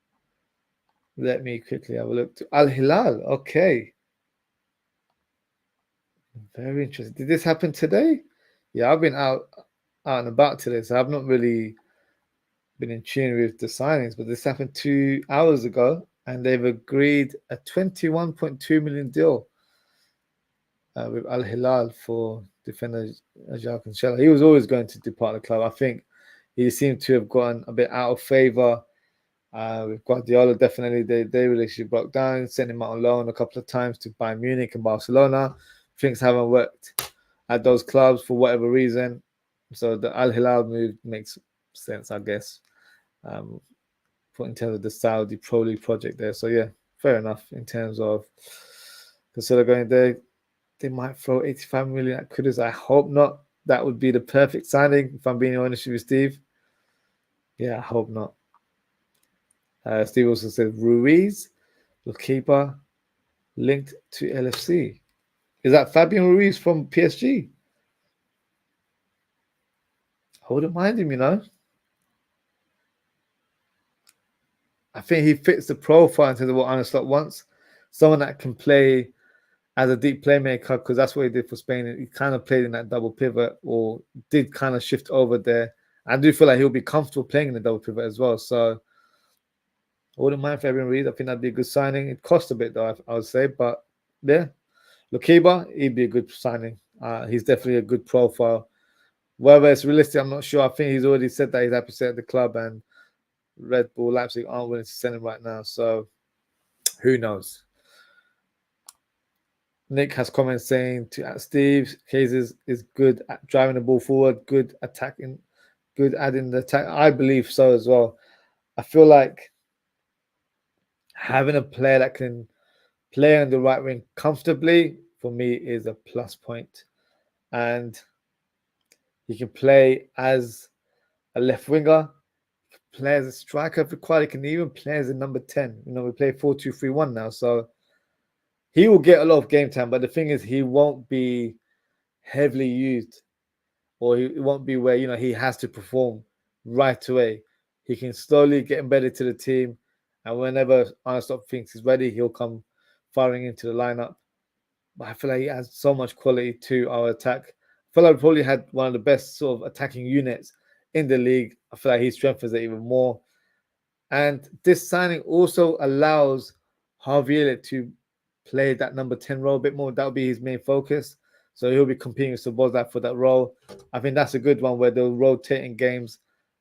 Speaker 1: Let me quickly have a look. To Al Hilal. Okay. Very interesting. Did this happen today? Yeah, I've been out and about today, so I've not really been in tune with the signings, but this happened 2 hours ago, and they've agreed a 21.2 million deal with Al Hilal for defender Joao Cancelo. He was always going to depart the club. I think he seemed to have gotten a bit out of favour with Guardiola. Definitely, their relationship broke down. Sent him out on loan a couple of times to Bayern Munich and Barcelona. Things haven't worked at those clubs for whatever reason. So the Al Hilal move makes sense, I guess, in terms of the Saudi Pro League project there. So yeah, fair enough in terms of Cancelo going there. They might throw 85 million at Kudus. I hope not. That would be the perfect signing, if I'm being honest with you, Steve. Yeah, I hope not. Steve also said Ruiz, the keeper, linked to LFC. Is that Fabian Ruiz from PSG? I wouldn't mind him, I think he fits the profile in terms of what Arne Slot wants. Someone that can play as a deep playmaker, because that's what he did for Spain. He kind of played in that double pivot, or did kind of shift over there. I do feel like he'll be comfortable playing in the double pivot as well. So I wouldn't mind Fabian Ruiz. I think that'd be a good signing. It cost a bit, though, I would say. But yeah, Lukiba, he'd be a good signing. He's definitely a good profile. Whether it's realistic, I'm not sure. I think he's already said that he's happy to stay at the club, and Red Bull Leipzig aren't willing to send him right now. So who knows? Nick has comments saying to Steve, Cases is good at driving the ball forward, good attacking, good adding the attack. I believe so as well. I feel like having a player that can play on the right wing comfortably, for me, is a plus point. And he can play as a left winger, play as a striker if required. He can even play as a number 10. We play 4-2-3-1 now, so he will get a lot of game time. But the thing is, he won't be heavily used, or it won't be where he has to perform right away. He can slowly get embedded to the team, and whenever Arnott thinks he's ready, he'll come firing into the lineup. But I feel like he adds so much quality to our attack. I feel like we probably had one of the best sort of attacking units in the league. I feel like he strengthens it even more. And this signing also allows Javier to play that number 10 role a bit more. That'll be his main focus. So he'll be competing with Sobozlak for that role. I think that's a good one where they'll rotate in games,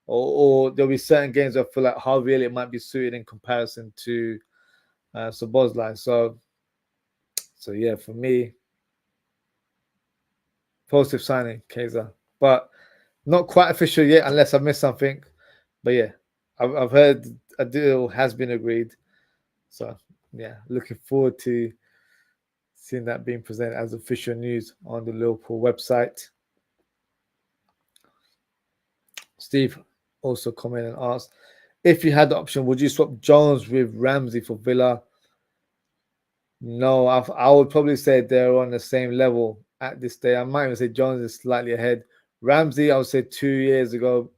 Speaker 1: or there'll be certain games where I feel like Javier might be suited in comparison to Sobozlak. So yeah, for me, positive signing, Kaiser. But not quite official yet, unless I've missed something. But yeah, I've heard a deal has been agreed. So yeah, looking forward to seeing that being presented as official news on the Liverpool website. Steve also commented and asked, if you had the option, would you swap Jones with Ramsey for Villa? No, I would probably say they're on the same level at this day. I might even say Jones is slightly ahead. Ramsey, I would say 2 years ago,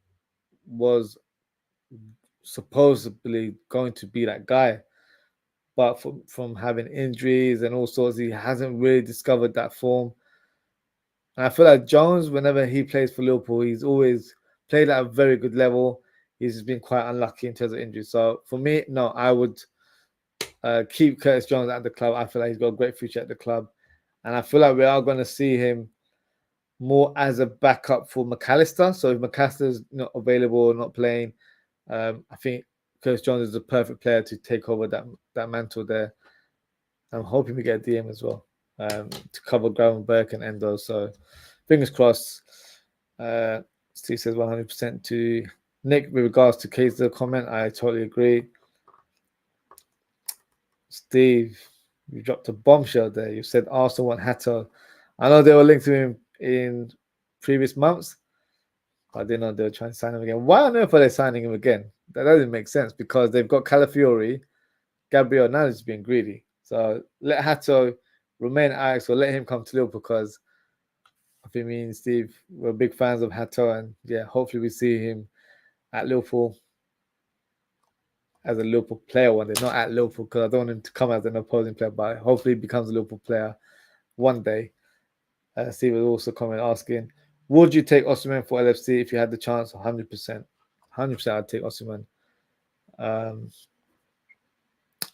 Speaker 1: was supposedly going to be that guy. But from having injuries and all sorts, he hasn't really discovered that form. And I feel like Jones, whenever he plays for Liverpool, he's always played at a very good level. He's just been quite unlucky in terms of injuries. So for me, no, I would keep Curtis Jones at the club. I feel like he's got a great future at the club. And I feel like we are going to see him more as a backup for McAllister. So if McAllister's not available or not playing, I think Curtis Jones is the perfect player to take over that mantle there. I'm hoping we get a DM as well to cover Gravenberg and Endo. So fingers crossed. Steve says 100% to Nick with regards to Kaiser comment. I totally agree. Steve, you dropped a bombshell there. You said Arsenal want Hato. I know they were linked to him in previous months. I didn't know they were trying to sign him again. Why on earth are they signing him again? That doesn't make sense because they've got Calafiori, Gabriel. Now he's being greedy. So let Hato remain at Ajax or let him come to Liverpool because I think me and Steve were big fans of Hato, and yeah, hopefully we see him at Liverpool as a Liverpool player one day. Not at Liverpool because I don't want him to come as an opposing player, but hopefully he becomes a Liverpool player one day. Steve was also coming asking, would you take Osimhen for LFC if you had the chance? 100%. 100% I'd take Osimhen.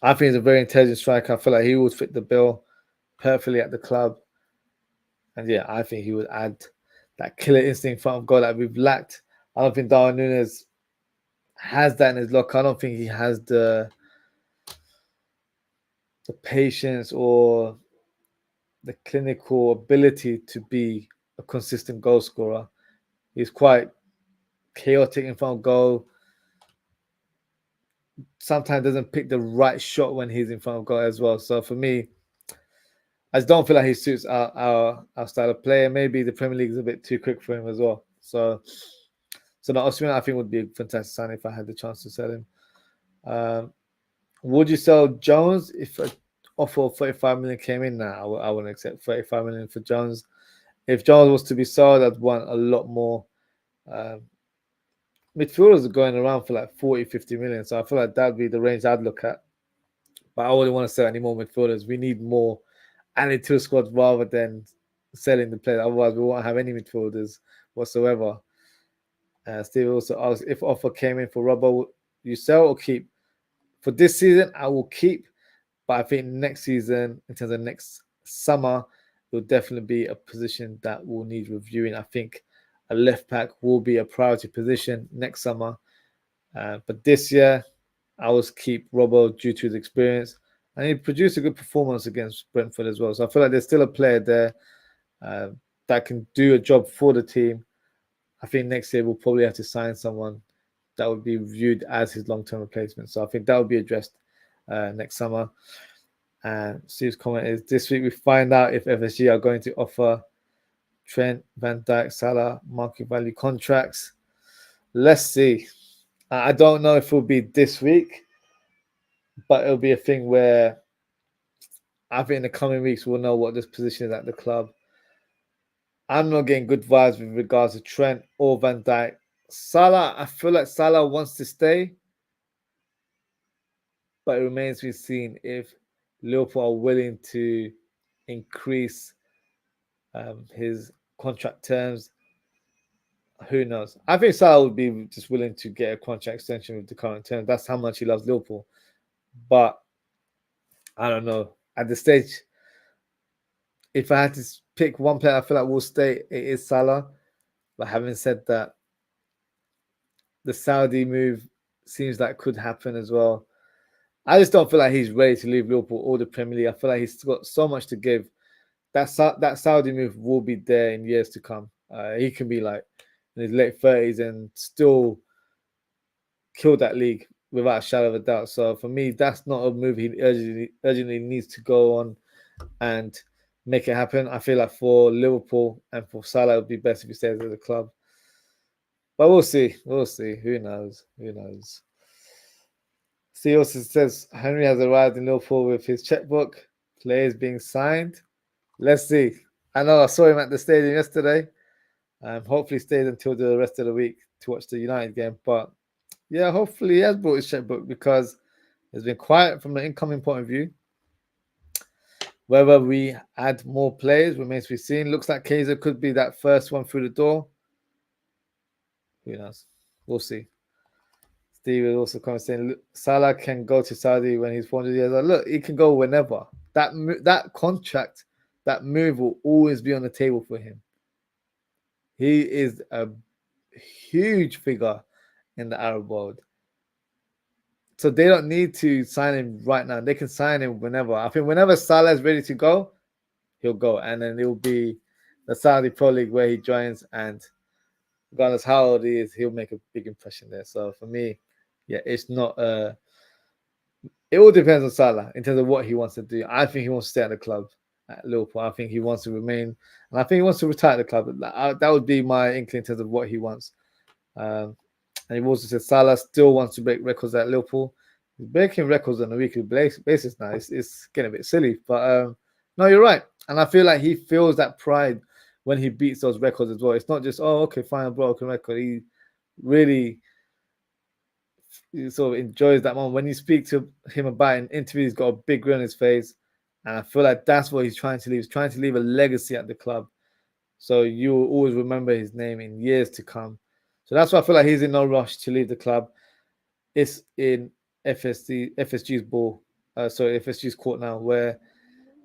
Speaker 1: I think he's a very intelligent striker. I feel like he would fit the bill perfectly at the club. And yeah, I think he would add that killer instinct front of goal that we've lacked. I don't think Darwin Núñez has that in his locker. I don't think he has the patience or the clinical ability to be a consistent goal scorer. He's quite chaotic in front of goal. Sometimes doesn't pick the right shot when he's in front of goal as well. So for me, I just don't feel like he suits our style of play. And maybe the Premier League is a bit too quick for him as well. So the Osimhen, I think, would be a fantastic sign if I had the chance to sell him. Would you sell Jones if an offer of 35 million came in? Now I wouldn't accept 35 million for Jones. If Jones was to be sold, I'd want a lot more. Midfielders are going around for like 40, 50 million. So I feel like that'd be the range I'd look at. But I wouldn't want to sell any more midfielders. We need more added to the squad rather than selling the player. Otherwise, we won't have any midfielders whatsoever. Steve also asked, if offer came in for Robbo, you sell or keep? For this season, I will keep. But I think next season, in terms of next summer, it will definitely be a position that will need reviewing. I think a left back will be a priority position next summer. But this year, I will keep Robbo due to his experience. And he produced a good performance against Brentford as well. So I feel like there's still a player there that can do a job for the team. I think next year we'll probably have to sign someone that would be viewed as his long-term replacement. So I think that will be addressed next summer. And Steve's comment is, this week we find out if FSG are going to offer Trent, Van Dijk, Salah market value contracts. Let's see. I don't know if it will be this week, but it'll be a thing where I think in the coming weeks we'll know what this position is at the club. I'm not getting good vibes with regards to Trent or Van Dijk. Salah, I feel like Salah wants to stay, but it remains to be seen if Liverpool are willing to increase his contract terms. Who knows? I think Salah would be just willing to get a contract extension with the current terms. That's how much he loves Liverpool. But I don't know. At this stage, if I had to pick one player I feel like will stay, it is Salah. But having said that, the Saudi move seems like could happen as well. I just don't feel like he's ready to leave Liverpool or the Premier League. I feel like he's got so much to give. That Saudi move will be there in years to come. He can be like in his late 30s and still kill that league without a shadow of a doubt. So for me, that's not a move he urgently needs to go on and make it happen. I feel like for Liverpool and for Salah, it would be best if he stays at the club. But we'll see. We'll see. Who knows? Who knows? See, also says Henry has arrived in Liverpool with his checkbook. Players being signed. Let's see. I know I saw him at the stadium yesterday. Hopefully stays until the rest of the week to watch the United game. But yeah, hopefully he has brought his checkbook because it's been quiet from the incoming point of view. Whether we add more players remains to be seen. Looks like Kaiser could be that first one through the door. Who knows? We'll see. Steve is also coming saying Salah can go to Saudi when he's 400 years old. Look, he can go whenever. That contract, that move will always be on the table for him. He is a huge figure in the Arab world. So they don't need to sign him right now. They can sign him whenever. I think whenever Salah is ready to go, he'll go. And then it will be the Saudi Pro League where he joins. And regardless how old he is, he'll make a big impression there. So for me, yeah, it's not... it all depends on Salah in terms of what he wants to do. I think he wants to stay at the club at Liverpool. I think he wants to remain. And I think he wants to retire at the club. That would be my inkling in terms of what he wants. And he also said Salah still wants to break records at Liverpool. He's breaking records on a weekly basis now. It's getting a bit silly. But no, you're right. And I feel like he feels that pride when he beats those records as well. It's not just, oh, okay, fine, a broken record. He really sort of enjoys that moment. When you speak to him about an interview, he's got a big grin on his face. And I feel like that's what he's trying to leave. He's trying to leave a legacy at the club. So you will always remember his name in years to come. So that's why I feel like he's in no rush to leave the club. It's in FSG's ball. FSG's court now, where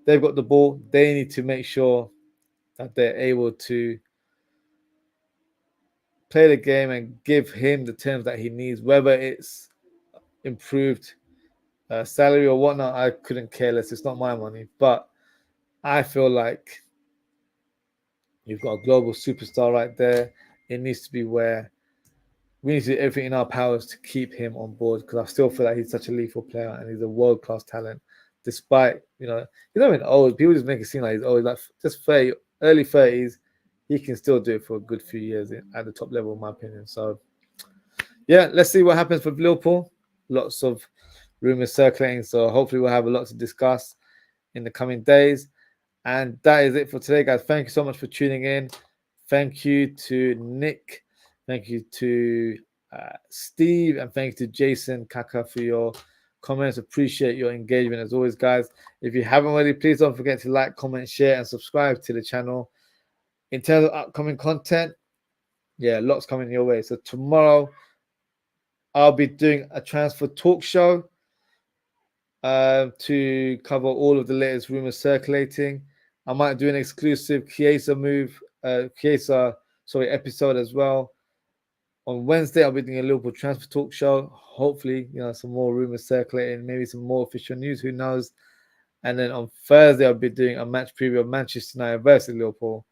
Speaker 1: they've got the ball. They need to make sure that they're able to play the game and give him the terms that he needs, whether it's improved salary or whatnot. I couldn't care less. It's not my money. But I feel like you've got a global superstar right there. It needs to be where we need to do everything in our powers to keep him on board, because I still feel like he's such a lethal player and he's a world-class talent. Despite, he's not even old. People just make it seem like he's old. Like just 30, early 30s, he can still do it for a good few years at the top level, in my opinion. So, yeah, let's see what happens for Liverpool. Lots of rumors circulating, so hopefully we'll have a lot to discuss in the coming days. And that is it for today, guys. Thank you so much for tuning in. Thank you to Nick. Thank you to Steve. And thank you to Jason Kaka for your comments. Appreciate your engagement as always, guys. If you haven't already, please don't forget to like, comment, share, and subscribe to the channel. In terms of upcoming content, yeah, lots coming your way. So tomorrow, I'll be doing a transfer talk show to cover all of the latest rumors circulating. I might do an exclusive Chiesa episode as well. On Wednesday, I'll be doing a Liverpool transfer talk show. Hopefully, some more rumors circulating, maybe some more official news. Who knows? And then on Thursday, I'll be doing a match preview of Manchester United versus Liverpool.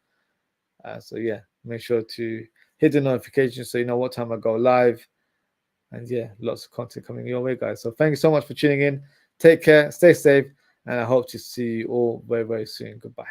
Speaker 1: So yeah, make sure to hit the notification so you know what time I go live. And yeah, lots of content coming your way, guys. So thank you so much for tuning in. Take care, stay safe, and I hope to see you all very, very soon. Goodbye.